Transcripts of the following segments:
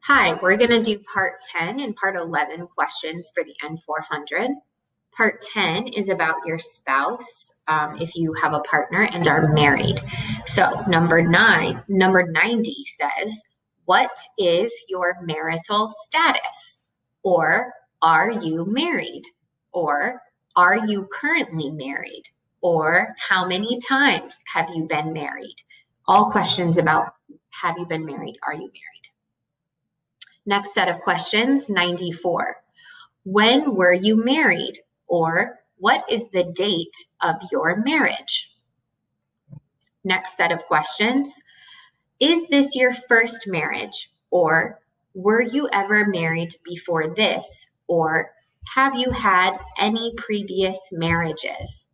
Hi, we're going to do part 10 and part 11 questions for the N400. Part 10 is about your spouse, if you have a partner and are married. So number 90 says, what is your marital status? Or are you married? Or are you currently married? Or how many times have you been married? All questions about have you been married, are you married? Next set of questions, 94. When were you married? Or what is the date of your marriage? Next set of questions, is this your first marriage? Or were you ever married before this? Or have you had any previous marriages?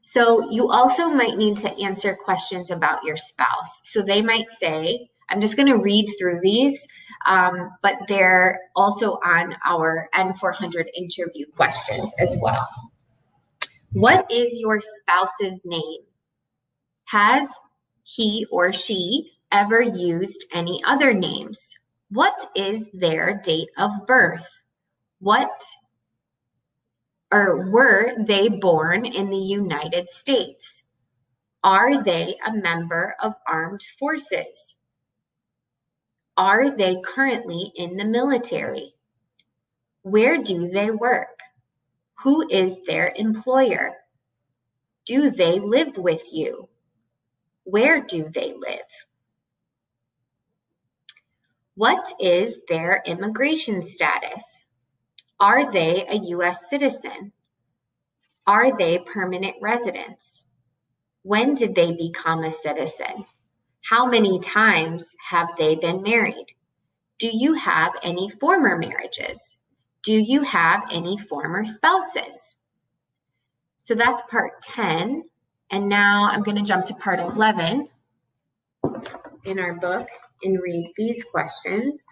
So you also might need to answer questions about your spouse. So they might say, I'm just going to read through these, but they're also on our N400 interview questions as well. What is your spouse's name? Has he or she ever used any other names? What is their date of birth? Were they born in the United States? Are they a member of armed forces? Are they currently in the military? Where do they work? Who is their employer? Do they live with you? Where do they live? What is their immigration status? Are they a U.S. citizen? Are they permanent residents? When did they become a citizen? How many times have they been married? Do you have any former marriages? Do you have any former spouses? So that's part 10. And now I'm going to jump to part 11 in our book and read these questions.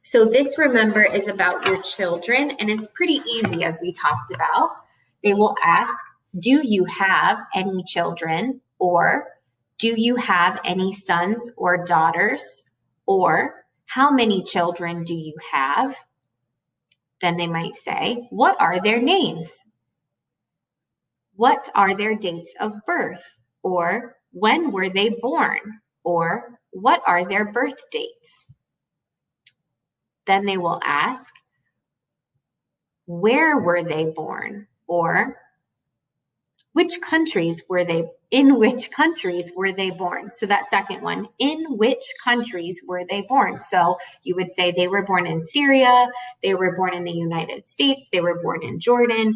So this, remember, is about your children, and it's pretty easy, as we talked about. They will ask, do you have any children? Or do you have any sons or daughters? Or how many children do you have? Then they might say, what are their names? What are their dates of birth? Or when were they born? Or what are their birth dates? Then they will ask, where were they born? Or in which countries were they born? So that second one, in which countries were they born? So you would say they were born in Syria, they were born in the United States, they were born in Jordan.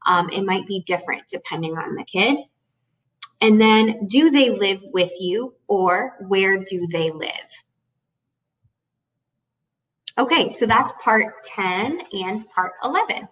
It might be different depending on the kid. And then, do they live with you, or where do they live? Okay, so that's part 10 and part 11.